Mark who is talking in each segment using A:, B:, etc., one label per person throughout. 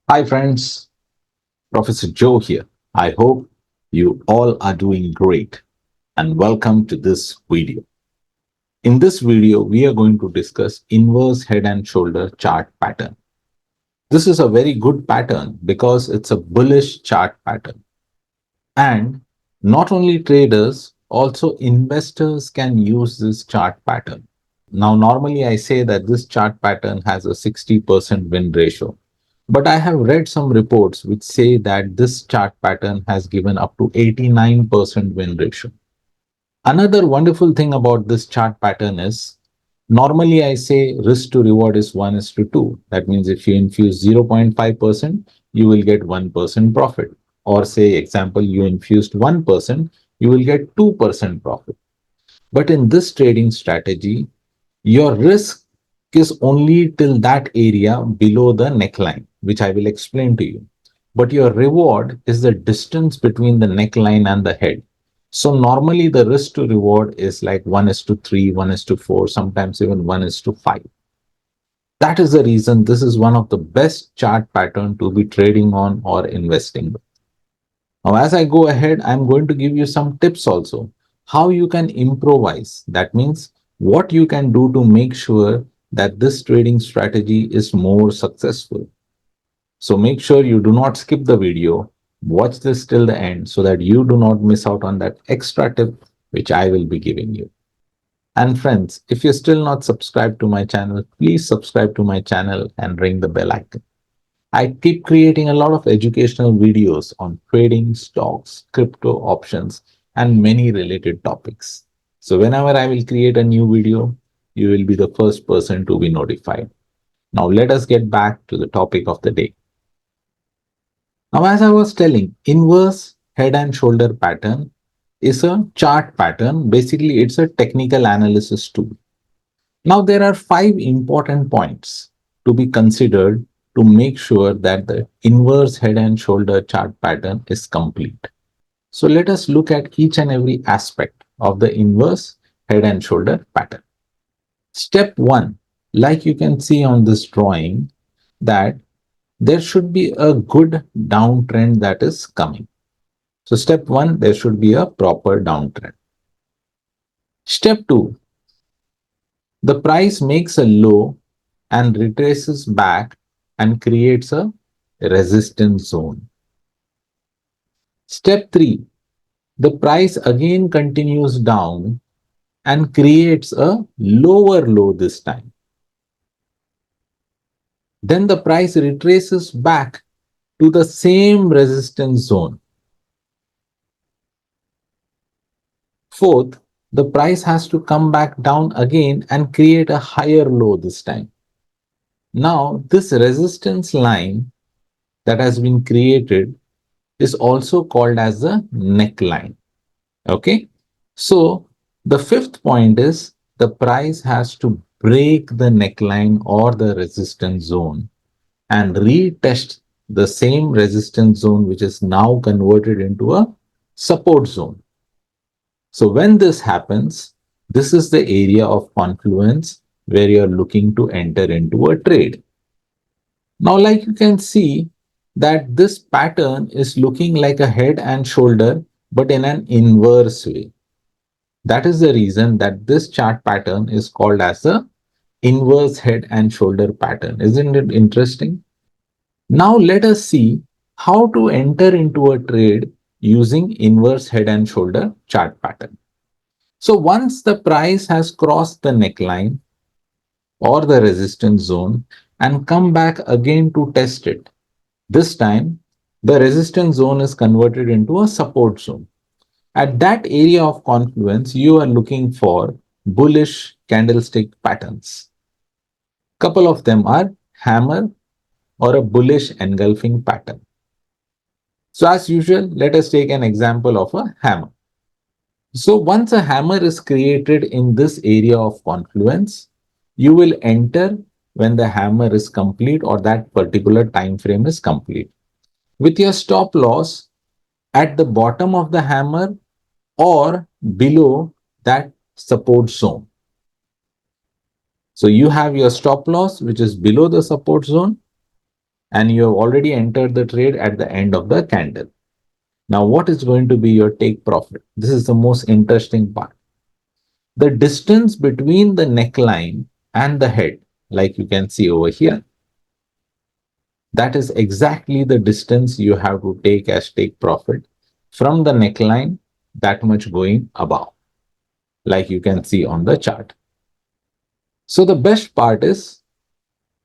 A: Hi, friends. Professor Joe here. I hope you all are doing great and welcome to this video. In this video, we are going to discuss inverse head and shoulder chart pattern. This is a very good pattern because it's a bullish chart pattern. And not only traders, also investors can use this chart pattern. Now, normally I say that this chart pattern has a 60% win ratio. But I have read some reports which say that this chart pattern has given up to 89% win ratio. Another wonderful thing about this chart pattern is normally I say risk to reward is 1 is to 2. That means if you infuse 0.5%, you will get 1% profit. Or say, example, you infused 1%, you will get 2% profit. But in this trading strategy, your risk is only till that area below the neckline, which I will explain to you. But your reward is the distance between the neckline and the head. So normally the risk to reward is like 1 is to 3, 1 is to 4, sometimes even 1 is to 5. That is the reason this is one of the best chart pattern to be trading on or investing with. Now, as I go ahead, I'm going to give you some tips also how you can improvise. That means what you can do to make sure that this trading strategy is more successful. So make sure you do not skip the video. Watch this till the end so that you do not miss out on that extra tip which I will be giving you. And friends, if you're still not subscribed to my channel, please subscribe to my channel and ring the bell icon. I keep creating a lot of educational videos on trading, stocks, crypto options, and many related topics. So whenever I will create a new video, you will be the first person to be notified. Now let us get back to the topic of the day. Now, as I was telling, inverse head and shoulder pattern is a chart pattern. Basically, it's a technical analysis tool. Now, there are five important points to be considered to make sure that the inverse head and shoulder chart pattern is complete. So, let us look at each and every aspect of the inverse head and shoulder pattern. Step one, like you can see on this drawing, that there should be a good downtrend that is coming. So, step one, there should be a proper downtrend. Step two, the price makes a low and retraces back and creates a resistance zone. Step 3, the price again continues down and creates a lower low this time. Then the price retraces back to the same resistance zone. Fourth, the price has to come back down again and create a higher low this time. Now, this resistance line that has been created is also called as the neckline. Okay. So the fifth point is the price has to break the neckline or the resistance zone and retest the same resistance zone, which is now converted into a support zone. So when this happens, this is the area of confluence where you're looking to enter into a trade. Now, like you can see that this pattern is looking like a head and shoulder, but in an inverse way. That is the reason that this chart pattern is called as the inverse head and shoulder pattern. Isn't it interesting? Now let us see how to enter into a trade using inverse head and shoulder chart pattern. So once the price has crossed the neckline or the resistance zone and come back again to test it, this time the resistance zone is converted into a support zone. At that area of confluence, you are looking for bullish candlestick patterns. Couple of them are hammer or a bullish engulfing pattern. So as usual, let us take an example of a hammer. So once a hammer is created in this area of confluence, you will enter when the hammer is complete or that particular time frame is complete. With your stop loss at the bottom of the hammer or below that support zone. So you have your stop loss, which is below the support zone, and you have already entered the trade at the end of the candle. Now, what is going to be your take profit? This is the most interesting part. The distance between the neckline and the head, like you can see over here, that is exactly the distance you have to take as take profit from the neckline, that much going above, like you can see on the chart. So the best part is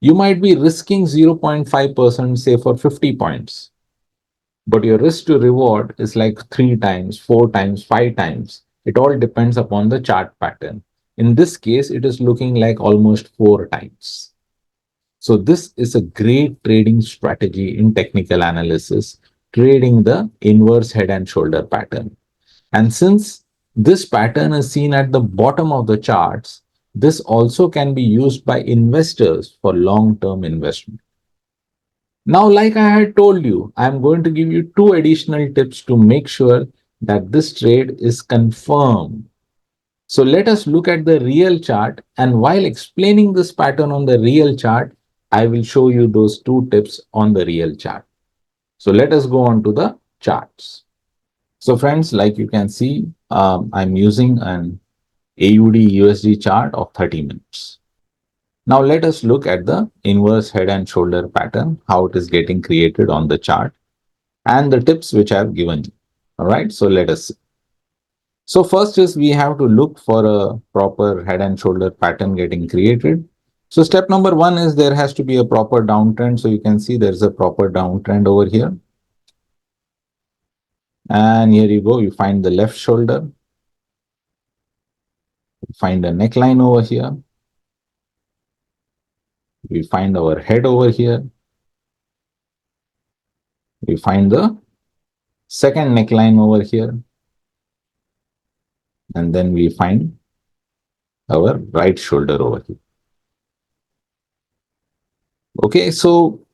A: you might be risking 0.5%, say for 50 points, but your risk to reward is like 3 times, 4 times, 5 times. It all depends upon the chart pattern. In this case, it is looking like almost 4 times. So this is a great trading strategy in technical analysis, trading the inverse head and shoulder pattern. And since this pattern is seen at the bottom of the charts, this also can be used by investors for long-term investment. Now, like I had told you, I'm going to give you 2 additional tips to make sure that this trade is confirmed. So let us look at the real chart, and while explaining this pattern on the real chart, I will show you those 2 tips on the real chart. So let us go on to the charts. So friends, like you can see, I'm using an AUD USD chart of 30 minutes. Now let us look at the inverse head and shoulder pattern, how it is getting created on the chart, and the tips which I have given you. All right, so let us see. So first is we have to look for a proper head and shoulder pattern getting created. So step number 1 is there has to be a proper downtrend. So you can see there's a proper downtrend over here. And here you go, you find the left shoulder, find a neckline over here. We find our head over here. We find the second neckline over here. And then we find our right shoulder over here. Okay, so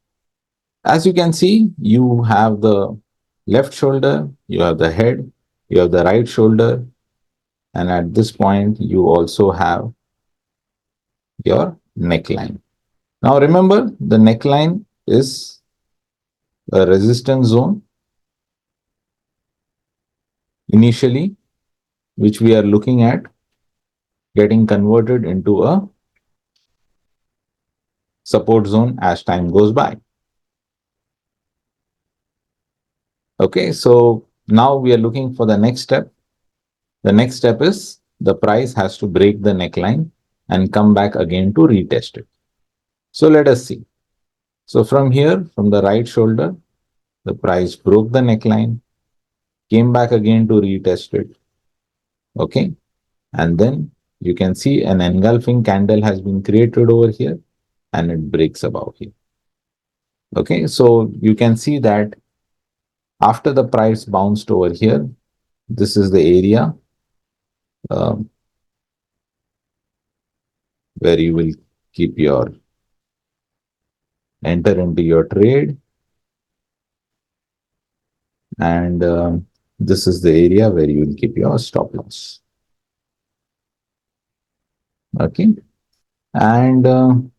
A: as you can see, you have the left shoulder, you have the head, you have the right shoulder, and at this point, you also have your neckline. Now remember, the neckline is a resistance zone initially, which we are looking at getting converted into a support zone as time goes by. Okay, so now we are looking for the next step. The next step is the price has to break the neckline and come back again to retest it. So let us see. So from here, from the right shoulder, the price broke the neckline, came back again to retest it. Okay, and then you can see an engulfing candle has been created over here and it breaks above here. Okay, so you can see that after the price bounced over here, this is the area um, where you will keep your enter into your trade, and this is the area where you will keep your stop loss. Okay, and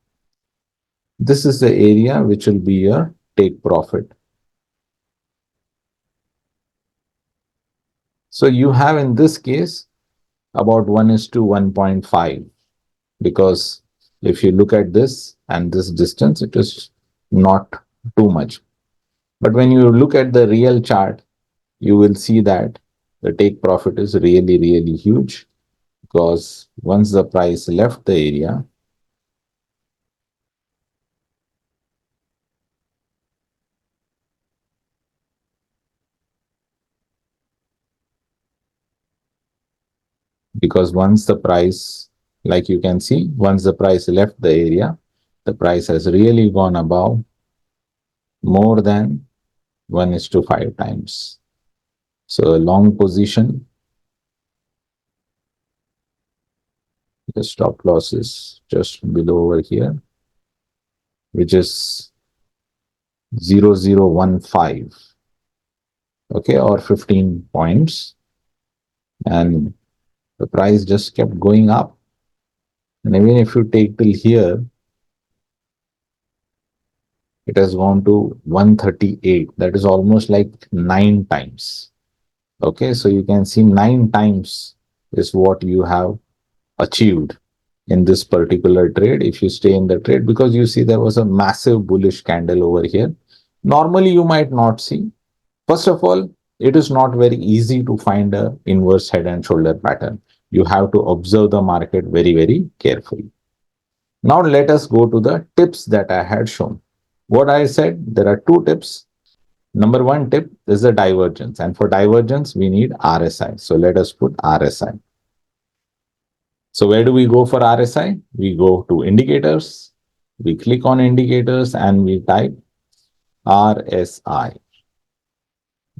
A: this is the area which will be your take profit. So you have in this case about 1:1.5, because if you look at this and this distance, it is not too much. But when you look at the real chart, you will see that the take profit is really, really huge, because once the price left the area, because once the price, like you can see, once the price left the area, the price has really gone above more than 1:5 times. So a long position, the stop loss is just below over here, which is 0.0015, okay, or 15 points. And the price just kept going up. And even if you take till here, It has gone to 138. That is almost like 9 times. Okay, so you can see 9 times is what you have achieved in this particular trade if you stay in the trade, because you see there was a massive bullish candle over here. Normally you might not see. First of all, it is not very easy to find a inverse head and shoulder pattern. You have to observe the market very, very carefully. Now let us go to the tips that I had shown. What I said, there are two tips. Number one tip is the divergence, and for divergence we need RSI. So let us put RSI. So where do we go for RSI? We go to indicators, we click on indicators and we type RSI.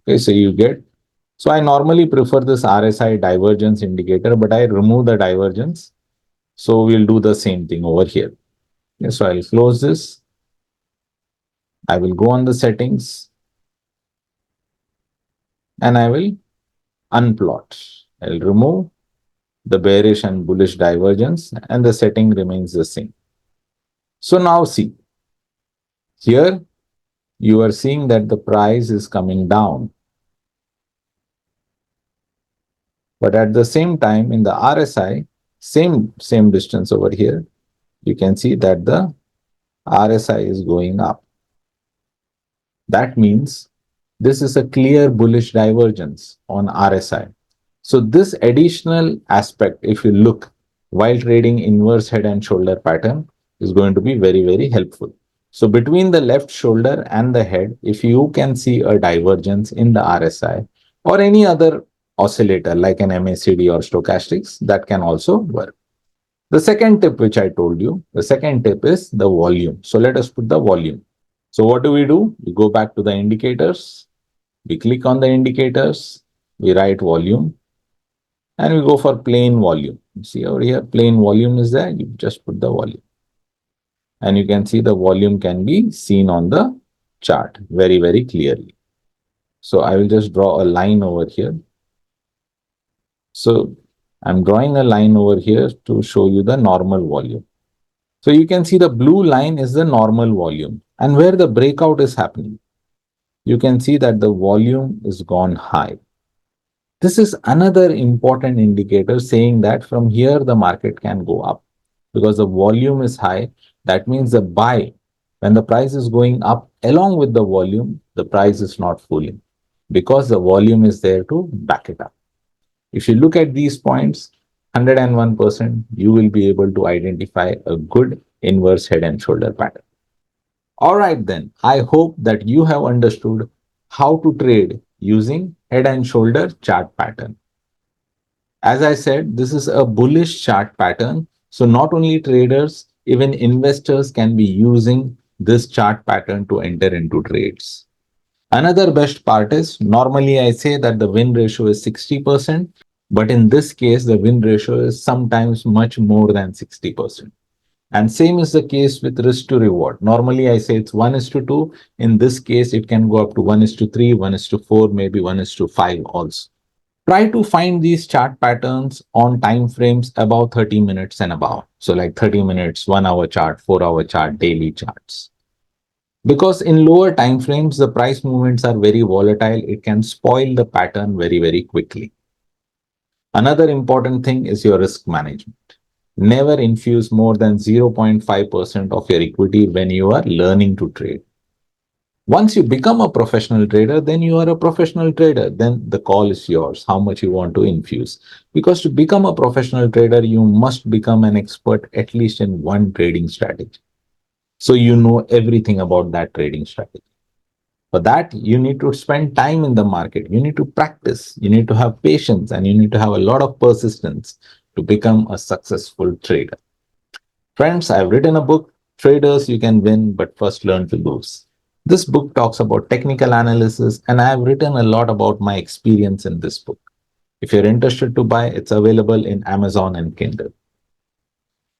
A: Okay, so you get, so I normally prefer this RSI divergence indicator, but I remove the divergence. So we'll do the same thing over here. Okay, so I'll close this. I will go on the settings and I will unplot. I'll remove the bearish and bullish divergence and the setting remains the same. So now see, here you are seeing that the price is coming down. But at the same time in the RSI, same distance over here, you can see that the RSI is going up. That means this is a clear bullish divergence on RSI. So this additional aspect, if you look while trading inverse head and shoulder pattern, is going to be very, very helpful. So between the left shoulder and the head, if you can see a divergence in the RSI or any other oscillator like an MACD or stochastics, that can also work. The second tip which I told you, the second tip is the volume. So let us put the volume. So what do? We go back to the indicators, we click on the indicators, we write volume, and we go for plain volume. See over here, plain volume is there, you just put the volume. And you can see the volume can be seen on the chart very, very clearly. So I will just draw a line over here. So I'm drawing a line over here to show you the normal volume. So you can see the blue line is the normal volume, and where the breakout is happening, you can see that the volume is gone high. This is another important indicator saying that from here the market can go up because the volume is high. That means the buy, when the price is going up along with the volume, the price is not fooling because the volume is there to back it up. If you look at these points, 101%, you will be able to identify a good inverse head and shoulder pattern. All right, then, I hope that you have understood how to trade using head and shoulder chart pattern. As I said, this is a bullish chart pattern. So not only traders, even investors can be using this chart pattern to enter into trades. Another best part is normally I say that the win ratio is 60%, but in this case, the win ratio is sometimes much more than 60%. And same is the case with risk to reward. Normally, I say it's 1:2. In this case, it can go up to 1:3, 1:4, maybe 1:5 also. Try to find these chart patterns on time frames about 30 minutes and above. So like 30 minutes, 1 hour chart, 4 hour chart, daily charts. Because in lower time frames, the price movements are very volatile. It can spoil the pattern very, very quickly. Another important thing is your risk management. Never infuse more than 0.5% of your equity when you are learning to trade. Once you become a professional trader, then you are a professional trader. Then the call is yours, how much you want to infuse. Because to become a professional trader, you must become an expert at least in one trading strategy. So you know everything about that trading strategy. For that, you need to spend time in the market. You need to practice. You need to have patience and you need to have a lot of persistence to become a successful trader. Friends, I've written a book, Traders You Can Win, but First Learn to Lose. This book talks about technical analysis, and I have written a lot about my experience in this book. If you're interested to buy, it's available in Amazon and Kindle.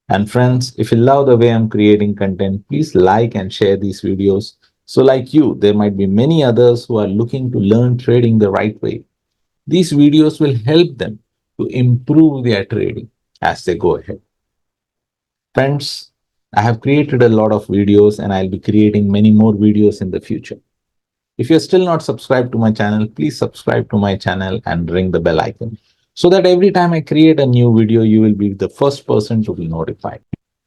A: And friends, if you love the way I'm creating content, please like and share these videos. So like you, there might be many others who are looking to learn trading the right way. These videos will help them to improve their trading as they go ahead. Friends, I have created a lot of videos and I'll be creating many more videos in the future. If you're still not subscribed to my channel, please subscribe to my channel and ring the bell icon so that every time I create a new video, you will be the first person to be notified.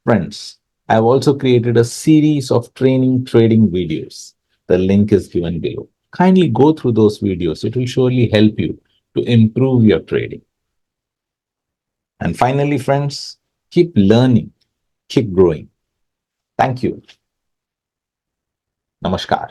A: Friends, I have also created a series of training trading videos. The link is given below. Kindly go through those videos. It will surely help you to improve your trading. And finally, friends, keep learning, keep growing. Thank you. Namaskar.